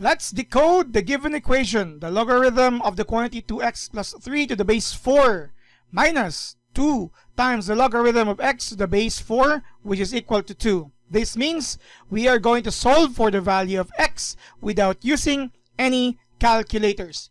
Let's decode the given equation. The logarithm of the quantity 2x plus 3 to the base 4 minus 2 times the logarithm of x to the base 4, which is equal to 2. This means we are going to solve for the value of x without using any calculators.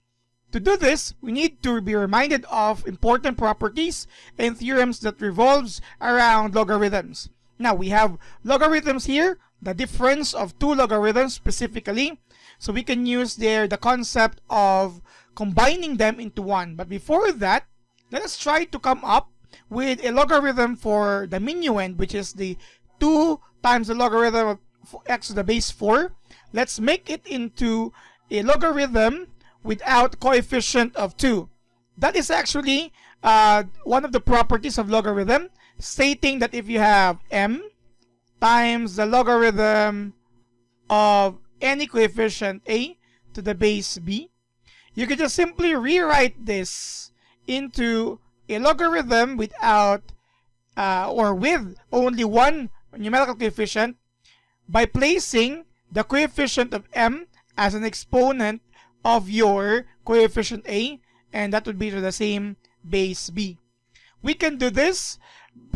To do this, we need to be reminded of important properties and theorems that revolves around logarithms. Now, we have logarithms here, the difference of two logarithms specifically. So we can use there the concept of combining them into one. But before that, let us try to come up with a logarithm for the minuend, which is the 2 times the logarithm of x to the base 4. Let's make it into a logarithm without coefficient of 2. That is actually one of the properties of logarithm, stating that if you have m times the logarithm of any coefficient a to the base b, you can just simply rewrite this into a logarithm without or with only one numerical coefficient by placing the coefficient of m as an exponent of your coefficient a, and that would be to the same base b. We can do this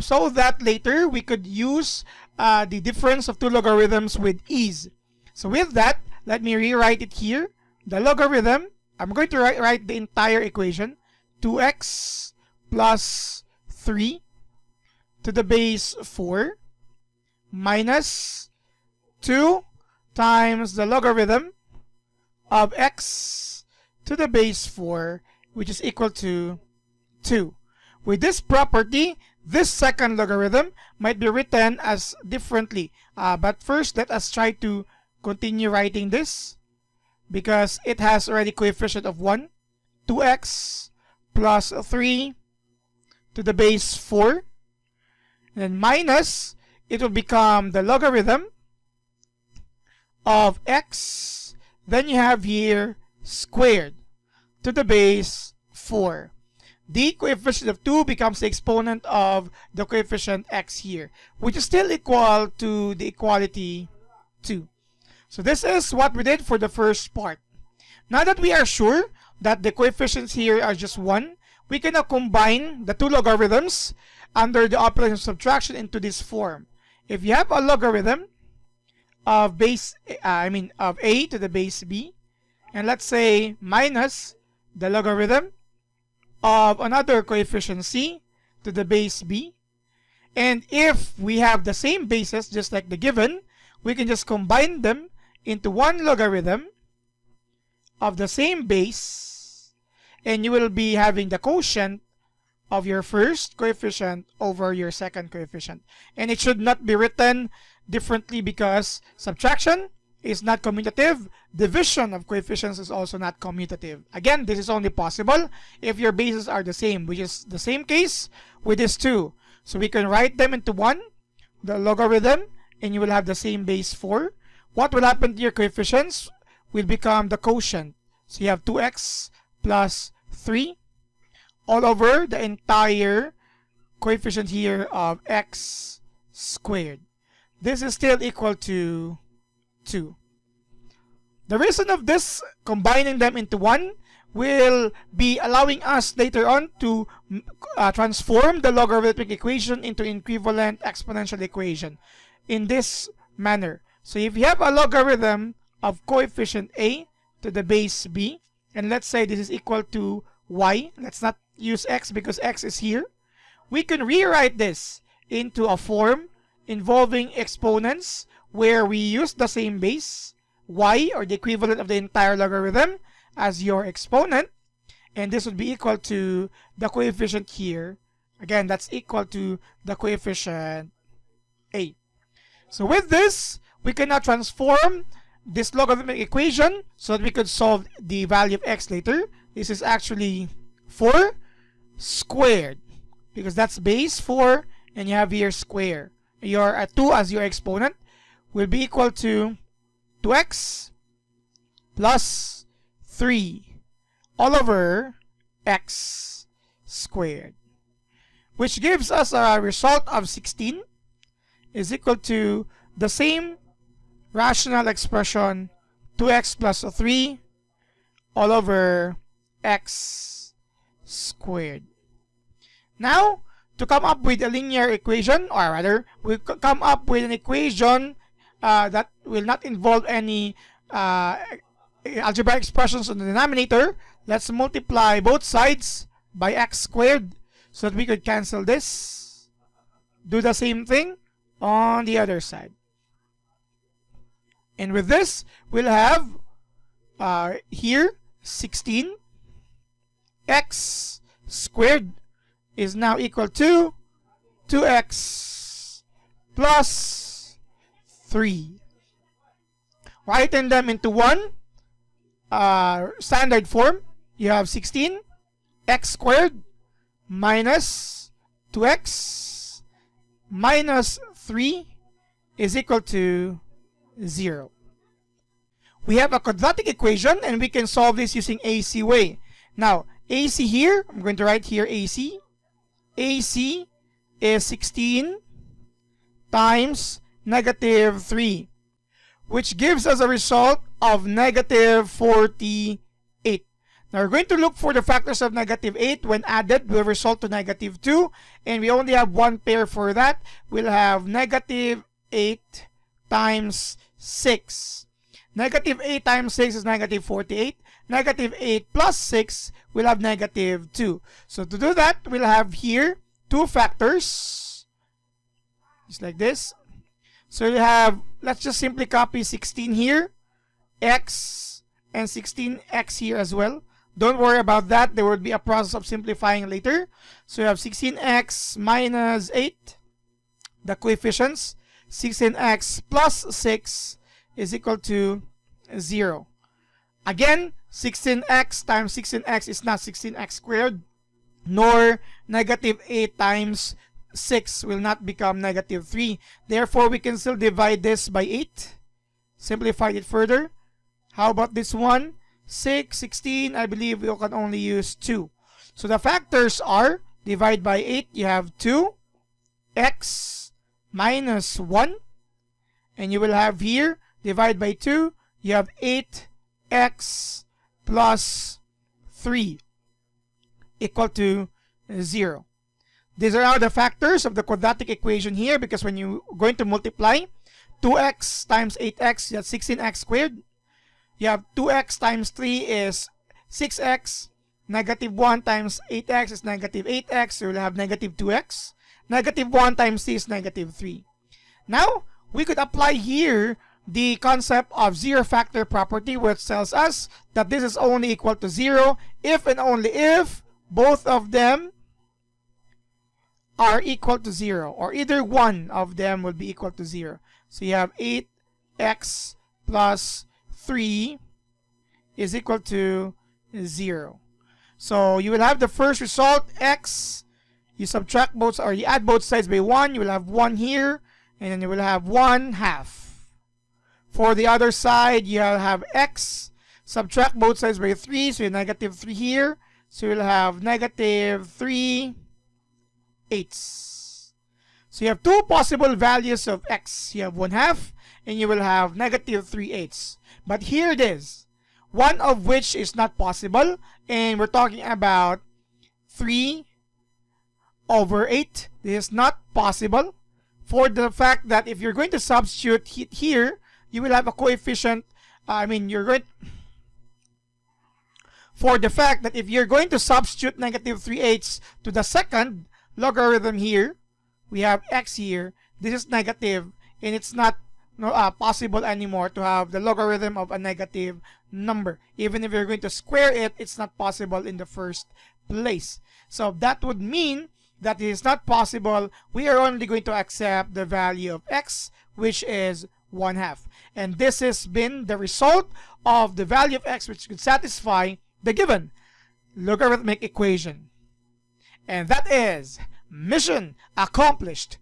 so that later we could use the difference of two logarithms with ease. So with that, let me rewrite it here. The logarithm, I'm going to write the entire equation, 2x plus 3 to the base 4 minus 2 times the logarithm of x to the base 4, which is equal to 2. With this property, this second logarithm might be written as differently. But first, let us try to continue writing this because it has already coefficient of 1. 2x plus 3 to the base 4. And then minus, it will become the logarithm of x. Then you have here squared to the base 4. The coefficient of 2 becomes the exponent of the coefficient x here, which is still equal to the equality 2. So this is what we did for the first part. Now that we are sure that the coefficients here are just 1, we can now combine the two logarithms under the operation of subtraction into this form. If you have a logarithm of of a to the base b, and let's say minus the logarithm of another coefficient c to the base b, and if we have the same bases just like the given, we can just combine them into one logarithm of the same base, and you will be having the quotient of your first coefficient over your second coefficient. And it should not be written differently because subtraction is not commutative. Division of coefficients is also not commutative. Again, this is only possible if your bases are the same, which is the same case with these two. So we can write them into one, the logarithm, and you will have the same base 4. What will happen to your coefficients will become the quotient. So you have 2x plus 3 all over the entire coefficient here of x squared. This is still equal to 2. The reason of this combining them into one will be allowing us later on to transform the logarithmic equation into equivalent exponential equation in this manner. So if you have a logarithm of coefficient a to the base b, and let's say this is equal to y, let's not use x because x is here, we can rewrite this into a form involving exponents where we use the same base, y, or the equivalent of the entire logarithm, as your exponent, and this would be equal to the coefficient here. Again, that's equal to the coefficient a. So with this, we can now transform this logarithmic equation so that we could solve the value of x later. This is actually 4 squared because that's base 4 and you have here square. Your 2 as your exponent will be equal to 2x plus 3 all over x squared, which gives us a result of 16 is equal to the same rational expression 2x plus 3 all over x squared. Now, to come up with a linear equation, or rather, we come up with an equation that will not involve any algebraic expressions on the denominator. Let's multiply both sides by x squared so that we could cancel this. Do the same thing on the other side. And with this, we'll have here 16 x squared is now equal to 2x plus 3. Writen them into one standard form. You have 16 x squared minus 2x minus 3 is equal to 0. We have a quadratic equation and we can solve this using AC way. Now, AC here, I'm going to write here AC. AC is 16 times negative 3, which gives us a result of negative 48. Now, we're going to look for the factors of negative 8. When added, will result to negative 2. And we only have one pair for that. We'll have negative 8 times 6. Negative 8 times 6 is negative 48. Negative 8 plus 6 will have negative 2. So to do that, we'll have here two factors. Just like this. So we have, let's just simply copy 16 here. X and 16x here as well. Don't worry about that. There will be a process of simplifying later. So you have 16x minus 8. The coefficients. 16x plus 6 is equal to 0. Again, 16x times 16x is not 16x squared, nor negative 8 times 6 will not become negative 3. Therefore, we can still divide this by 8. Simplify it further. How about this one? 6, 16, I believe we can only use 2. So the factors are, divide by 8, you have 2, x minus 1, and you will have here, divide by 2, you have 8x plus 3 equal to 0. These are now the factors of the quadratic equation here, because when you're going to multiply 2x times 8x, that's 16x squared. You have 2x times 3 is 6x. Negative 1 times 8x is negative 8x. So we'll have negative 2x. Negative 1 times 3 is negative 3. Now, we could apply here the concept of zero factor property, which tells us that this is only equal to 0 if and only if both of them are equal to 0, or either one of them will be equal to 0. So you have 8x plus 3 is equal to 0. So you will have the first result, x. You subtract both, or you add both sides by 1. You will have 1 here, and then you will have 1/2. For the other side, you have x. Subtract both sides by 3, so you have negative 3 here. So you'll have negative 3/8. So you have two possible values of x. You have 1/2, and you will have negative 3/8. But here it is. One of which is not possible, and we're talking about 3/8. This is not possible for the fact that if you're going to substitute here, you will have a coefficient. For the fact that if you're going to substitute negative 3/8 to the second logarithm here, we have x here. This is negative, and it's not possible anymore to have the logarithm of a negative number. Even if you're going to square it, it's not possible in the first place. So that would mean that it is not possible. We are only going to accept the value of x, which is 1/2. And this has been the result of the value of x, which could satisfy the given logarithmic equation. And that is mission accomplished.